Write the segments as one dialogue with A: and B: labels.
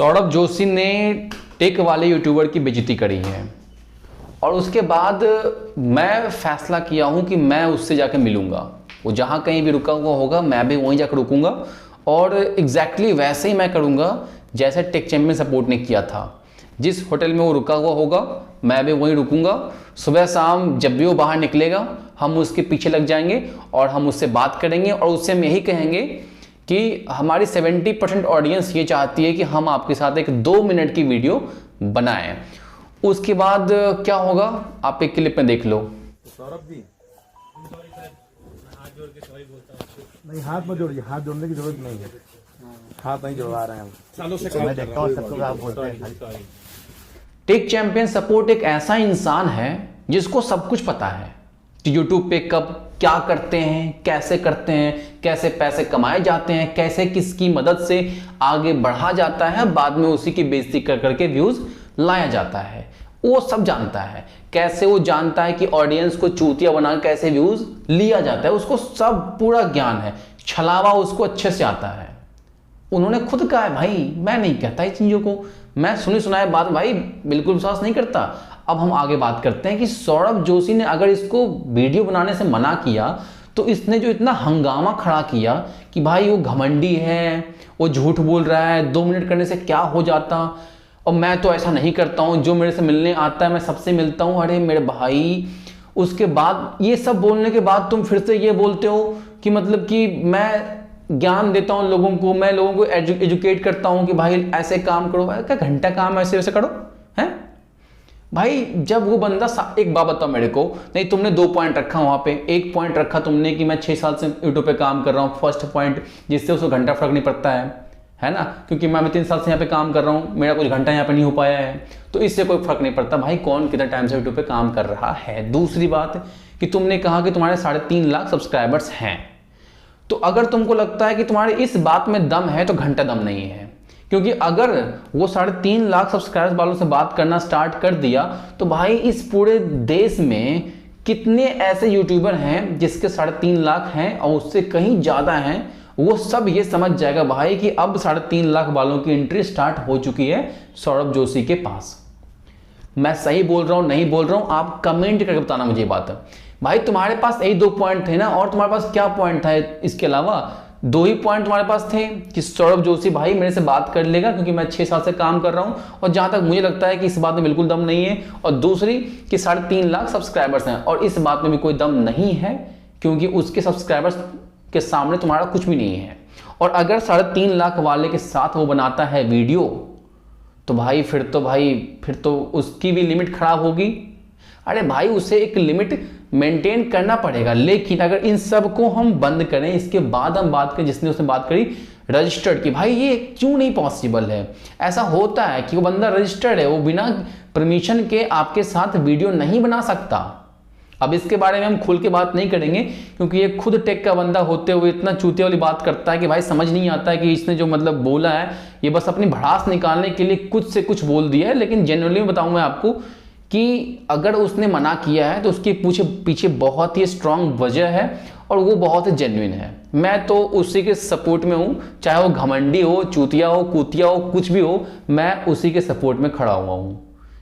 A: सौरभ जोशी ने टेक वाले यूट्यूबर की बेइज्जती करी है और उसके बाद मैं फैसला किया हूं कि मैं उससे जाकर मिलूंगा। वो जहां कहीं भी रुका हुआ होगा मैं भी वहीं जाकर रुकूंगा और एग्जैक्टली वैसे ही मैं करूंगा जैसे टेक चैंपियन सपोर्ट ने किया था। जिस होटल में वो रुका हुआ होगा मैं भी वहीं रुकूंगा। सुबह शाम जब भी वो बाहर निकलेगा हम उसके पीछे लग जाएंगे और हम उससे बात करेंगे और उससे हम यही कहेंगे कि हमारी 70% ऑडियंस ये चाहती है कि हम आपके साथ एक 2 मिनट की वीडियो बनाएं। उसके बाद क्या होगा आप एक क्लिप में देख लो।
B: सौरभ जी नहीं, हाथ मत जोड़िए, हाथ जोड़ने की जरूरत नहीं है, हाथ नहीं जोड़वा रहे हैं हम। सालों से मैं देखता हूँ सबको आप बोलते हैं।
A: टेक चैंपियन सपोर्ट एक ऐसा इंसान है जिसको सब कुछ पता है कि यूट्यूब पे कब क्या करते हैं, कैसे करते हैं, कैसे पैसे कमाए जाते हैं, कैसे किसकी मदद से आगे बढ़ा जाता है, बाद में उसी की बेइज्जती कर करके व्यूज लाया जाता है। वो सब जानता है। कैसे वो जानता है कि ऑडियंस को चूतिया बना कैसे व्यूज लिया जाता है, उसको सब पूरा ज्ञान है। छलावा उसको अच्छे से आता है। उन्होंने खुद कहा है भाई मैं नहीं कहता इस चीजों को, मैं सुनी सुनाए बात भाई बिल्कुल विश्वास नहीं करता। अब हम आगे बात करते हैं कि सौरभ जोशी ने अगर इसको वीडियो बनाने से मना किया तो इसने जो इतना हंगामा खड़ा किया कि भाई वो घमंडी है, वो झूठ बोल रहा है, 2 मिनट करने से क्या हो जाता और मैं तो ऐसा नहीं करता हूं, जो मेरे से मिलने आता है मैं सबसे मिलता हूं। अरे मेरे भाई, उसके बाद ये सब बोलने के बाद तुम फिर से ये बोलते हो कि मतलब कि मैं ज्ञान देता हूं लोगों को, मैं लोगों को एजुकेट करता हूं कि भाई ऐसे काम करो। क्या घंटा काम ऐसे वैसे करो हैं भाई। जब वो बंदा एक बात बताओ मेरे को, नहीं तुमने 2 पॉइंट रखा वहां पे, एक पॉइंट रखा तुमने कि मैं 6 साल से यूट्यूब पे काम कर रहा हूं, फर्स्ट पॉइंट जिससे उसको घंटा फर्क नहीं पड़ता है ना, क्योंकि मैं 3 साल से यहाँ पे काम कर रहा हूँ, मेरा कुछ घंटा यहाँ पे नहीं हो पाया है तो इससे कोई फर्क नहीं पड़ता भाई कौन कितना टाइम से यूट्यूब पे काम कर रहा है। दूसरी बात कि तुमने कहा कि तुम्हारे 3.5 लाख सब्सक्राइबर्स हैं, तो अगर तुमको लगता है कि तुम्हारे इस बात में दम है तो घंटा दम नहीं है, क्योंकि अगर वो 3.5 लाख सब्सक्राइबर्स वालों से बात करना स्टार्ट कर दिया तो भाई इस पूरे देश में कितने ऐसे यूट्यूबर हैं जिसके 3.5 लाख हैं और उससे कहीं ज्यादा हैं, वो सब ये समझ जाएगा भाई कि अब 3.5 लाख वालों की एंट्री स्टार्ट हो चुकी है सौरभ जोशी के पास। मैं सही बोल रहा हूं नहीं बोल रहा हूं आप कमेंट करके बताना मुझे बात है। भाई तुम्हारे पास यही 2 पॉइंट थे ना, और तुम्हारे पास क्या पॉइंट था इसके अलावा? 2 ही पॉइंट तुम्हारे पास थे कि सौरभ जोशी भाई मेरे से बात कर लेगा क्योंकि मैं 6 साल से काम कर रहा हूं और जहां तक मुझे लगता है कि इस बात में बिल्कुल दम नहीं है, और दूसरी कि 3.5 लाख सब्सक्राइबर्स हैं और इस बात में भी कोई दम नहीं है क्योंकि उसके सब्सक्राइबर्स के सामने तुम्हारा कुछ भी नहीं है। और अगर 3.5 लाख वाले के साथ वो बनाता है वीडियो तो भाई फिर तो उसकी भी लिमिट खराब होगी। अरे भाई उसे एक लिमिट मेंटेन करना पड़ेगा। लेकिन अगर इन सब को हम बंद करें, इसके बाद हम बात करें जिसने उसने बात करी रजिस्टर्ड की, भाई ये क्यों नहीं पॉसिबल है? ऐसा होता है कि वो बंदा रजिस्टर्ड है, वो बिना परमिशन के आपके साथ वीडियो नहीं बना सकता। अब इसके बारे में हम खुल के बात नहीं करेंगे क्योंकि ये खुद टेक का बंदा होते हुए इतना चूतिया वाली बात करता है कि भाई समझ नहीं आता है कि इसने जो मतलब बोला है ये बस अपनी भड़ास निकालने के लिए कुछ से कुछ बोल दिया है। लेकिन जेन्युइनली बताऊं मैं आपको कि अगर उसने मना किया है तो उसके पीछे बहुत ही स्ट्रांग वजह है और वो बहुत ही जेन्युइन है। मैं तो उसी के सपोर्ट में हूं, चाहे वो घमंडी हो, चूतिया हो, कुतिया हो, कुछ भी हो, मैं उसी के सपोर्ट में खड़ा हुआ हूं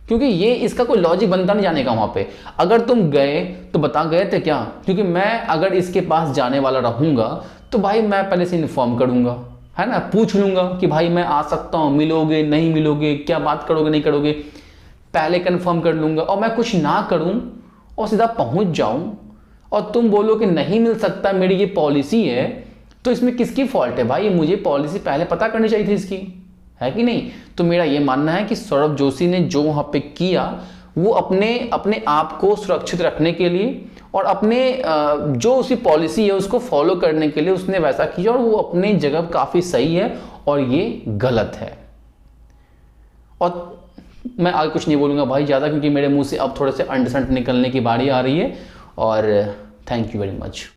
A: क्योंकि ये इसका कोई लॉजिक बनता नहीं जाने का। वहां पे अगर तुम गए तो बता गए थे क्या? क्योंकि मैं अगर इसके पास जाने वाला रहूंगा तो भाई मैं पहले से इन्फॉर्म करूंगा, है ना, पूछ लूंगा कि भाई मैं आ सकता हूं, मिलोगे नहीं मिलोगे, क्या बात करोगे नहीं करोगे, पहले कंफर्म कर लूंगा। और मैं कुछ ना करूं और सीधा पहुंच जाऊं और तुम बोलो कि नहीं मिल सकता, मेरी ये पॉलिसी है, तो इसमें किसकी फॉल्ट है भाई? मुझे पॉलिसी पहले पता करनी चाहिए थी इसकी, है कि नहीं? तो मेरा ये मानना है कि सौरभ जोशी ने जो वहां पे किया वो अपने आप को सुरक्षित रखने के लिए और अपने जो उसकी पॉलिसी है उसको फॉलो करने के लिए उसने वैसा किया और वो अपनी जगह काफी सही है और ये गलत है। और मैं आगे कुछ नहीं बोलूंगा भाई ज्यादा क्योंकि मेरे मुंह से अब थोड़े से अंडरस्टैंड निकलने की बारी आ रही है। और थैंक यू वेरी मच।